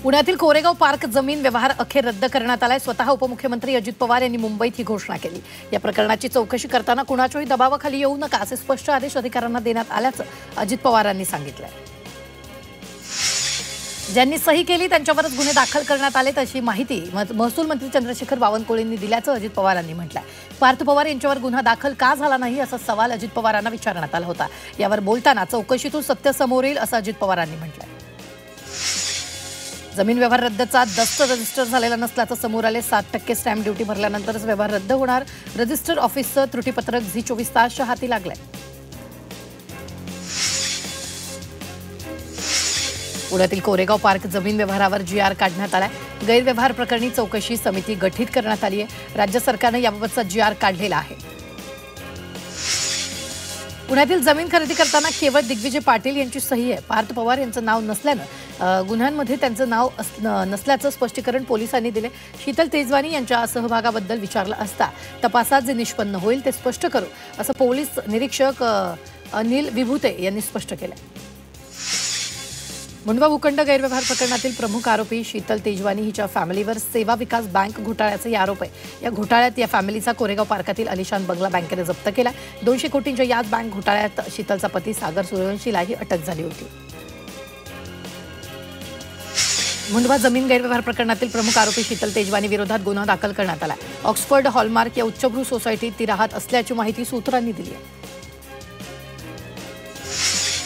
पुण्यातील कोरेगाव पार्क जमीन व्यवहार अखेर रद्द करण्यात आलाय। स्वतः उपमुख्यमंत्री अजित पवार यांनी मुंबईत ही घोषणा केली। या प्रकरणाची चौकशी करताना कुणाच्याही दबावाखाली येऊ नका असे स्पष्ट आदेश अधिकाऱ्यांना देण्यात आल्याचं अजित पवारांनी सांगितलंय। ज्यांनी सही केली त्यांच्यावरच गुन्हे दाखल करण्यात आलेत अशी माहिती महसूल मंत्री चंद्रशेखर बावनकुळेंनी दिल्याचं अजित पवारांनी म्हटलंय। पार्थ पवार यांच्यावर गुन्हा दाखल का झाला नाही असा सवाल अजित पवारांना विचारण्यात आला होता। यावर बोलताना चौकशीतून सत्य समोर येईल असं अजित पवारांनी म्हटलंय। जमीन व्यवहार रद्दचा दस्त रजिस्टर झालेला नसल्याचं समोर आले। 7% स्टॅम्प ड्युटी भरल्यानंतरच व्यवहार रद्द होणार। रजिस्टर ऑफिसचं त्रुटीपत्रक झी24 तासच्या हाती लागलंय। पुण्यातील कोरेगाव पार्क जमीन व्यवहारावर GR काढण्यात आलाय। गैरव्यवहार प्रकरणी चौकशी समिती गठीत करण्यात आली आहे। राज्य सरकारने याबाबतचा GR काढलेला आहे। पुण्यातील जमीन खरेदी करताना केवळ दिग्विजय पाटील यांची सही आहे। पार्थ पवार यांचं नाव नसल्यानं गुन्ह्यांमध्ये त्यांचं नाव नसल्याचं स्पष्टीकरण पोलिसांनी दिले। शीतल तेजवानी यांच्या सहभागाबद्दल विचारलं असता तपासात जे निष्पन्न होईल ते स्पष्ट करू असं पोलीस निरीक्षक अनिल विभूते यांनी स्पष्ट केलं। मुंडवा भूखंड गैरव्यवहार प्रकरणातील प्रमुख आरोपी शीतल तेजवानी हिच्या फॅमिलीवर सेवा विकास बँक घोटाळ्याचे आरोप आहे। या घोटाळ्यात या फॅमिलीचा कोरेगाव पार्कातील अलिशान बंगला बँकेने जप्त केला। 200 कोटींच्या याच बँक घोटाळ्यात शीतलचा पती सागर सूर्यवंशीलाही अटक झाली होती। मुंडवा जमीन गैरव्यवहार प्रकरणातील प्रमुख आरोपी शीतल तेजवानी विरोधात गुन्हा दाखल करण्यात आला। ऑक्सफर्ड हॉलमार्क या उच्चभ्रू सोसायटीत ती राहत असल्याची माहिती सूत्रांनी दिली आहे।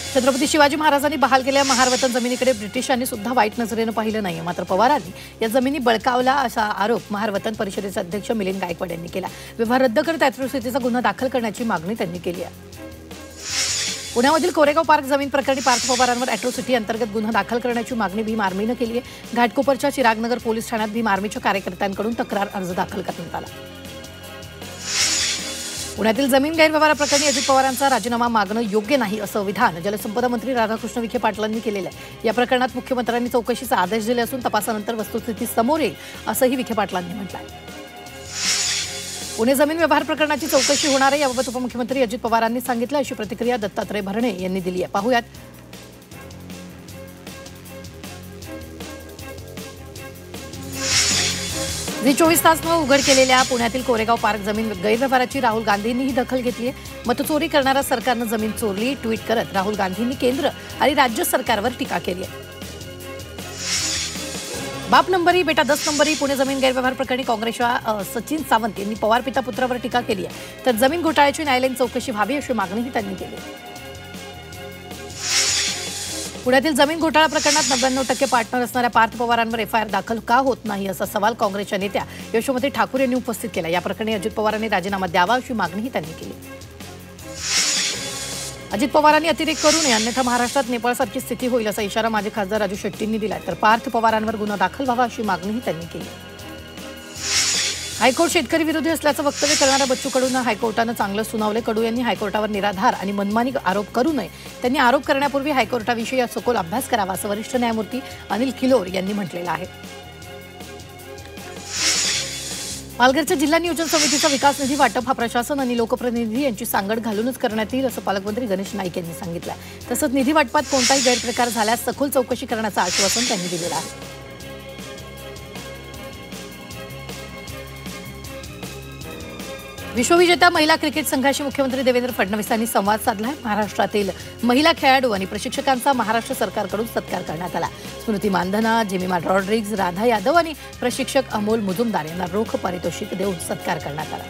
छत्रपती शिवाजी महाराजांनी बहाल केलेल्या महारवतन जमिनीकडे ब्रिटिशांनी सुद्धा वाईट नजरेनं पाहिलं नाही। मात्र पवारांनी या जमिनी बळकावला असा आरोप महारवतन परिषदेचे अध्यक्ष मिलिंद गायकवाड यांनी केला। व्यवहार रद्द करत अॅट्रॉसिटीचा गुन्हा दाखल करण्याची मागणी त्यांनी केली आहे। पुण्यामधील कोरेगाव पार्क जमीन प्रकरणी पार्थ पवारांवर अॅट्रॉसिटी अंतर्गत गुन्हा दाखल करण्याची मागणी भीम आर्मीनं केली आहे। घाटकोपरच्या चिरागनगर पोलीस ठाण्यात भीम आर्मीच्या कार्यकर्त्यांकडून तक्रार अर्ज दाखल करण्यात आला। पुण्यातील जमीन गैरव्यवहाराप्रकरणी अजित पवारांचा राजीनामा मागणं योग्य नाही असं विधान जलसंपदा मंत्री राधाकृष्ण विखे पाटलांनी केलेलं आहे। या प्रकरणात मुख्यमंत्र्यांनी चौकशीचा आदेश दिले असून तपासानंतर वस्तुस्थिती समोर येईल असंही विखे पाटलांनी म्हटलं आहे। पुणे जमीन व्यवहार प्रकरणाची चौकशी होणार आहे याबाबत उपमुख्यमंत्री अजित पवारांनी सांगितलं अशी प्रतिक्रिया दत्तात्रय भरणे यांनी दिली आहे। पाहूयात। झी24 तासनं उघड केलेल्या पुण्यातील कोरेगाव पार्क जमीन गैरव्यवहाराची राहुल गांधींनीही दखल घेतली आहे। मतचोरी करणाऱ्या सरकारनं जमीन चोरली ट्विट करत राहुल गांधींनी केंद्र आणि राज्य सरकारवर टीका केली आहे। बाप नंबरी बेटा 10 नंबरी पुणे जमीन गैरव्यवहार प्रकरणी काँग्रेसच्या सचिन सावंत यांनी पवार पिता पुत्रावर टीका केली आहे। तर जमीन घोटाळ्याची न्यायालयीन चौकशी व्हावी अशी मागणीही त्यांनी केली आहे। पुण्यातील जमीन घोटाळा प्रकरणात 99% पार्टनर असणाऱ्या पार्थ पवारांवर FIR दाखल का होत नाही असा सवाल काँग्रेसच्या नेत्या यशोमती ठाकूर यांनी उपस्थित केला। या प्रकरणी अजित पवारांनी राजीनामा द्यावा अशी मागणीही त्यांनी केली। अजित पवारांनी अतिरेक करू नये अन्यथा महाराष्ट्रात नेपाळसारखी स्थिती होईल असा इशारा माजी खासदार राजू शेट्टींनी दिला। तर पार्थ पवारांवर गुन्हा दाखल व्हावा अशी मागणीही त्यांनी केली। हायकोर्ट शेतकरी विरोधी असल्याचं वक्तव्य करणाऱ्या बच्चू कडूंना हायकोर्टानं चांगलं सुनावले। कडू यांनी हायकोर्टावर निराधार आणि मनमानी आरोप करू नये। त्यांनी आरोप करण्यापूर्वी हायकोर्टाविषयी सखोल अभ्यास करावा असं वरिष्ठ न्यायमूर्ती अनिल किलोर यांनी म्हटलेलं आहे। पालघरच्या जिल्हा नियोजन समितीचा विकास निधी वाटप हा प्रशासन आणि लोकप्रतिनिधी यांची सांगड घालूनच करण्यात येईल असं पालकमंत्री गणेश नाईक यांनी सांगितलं। तसंच निधी वाटपात कोणताही गैरप्रकार झाल्यास सखोल चौकशी करण्याचं आश्वासन त्यांनी दिलेलं आहे। विश्वविजेत्या महिला क्रिकेट संघाशी मुख्यमंत्री देवेंद्र फडणवीस यांनी संवाद साधला। महाराष्ट्रातील महिला खेळाडू आणि प्रशिक्षकांचा महाराष्ट्र सरकारकडून सत्कार करण्यात आला। स्मृती मानधना, जेमिमा रॉड्रिग्ज, राधा यादव आणि प्रशिक्षक अमोल मुजुमदार यांना रोख पारितोषिक देऊन सत्कार करण्यात आला।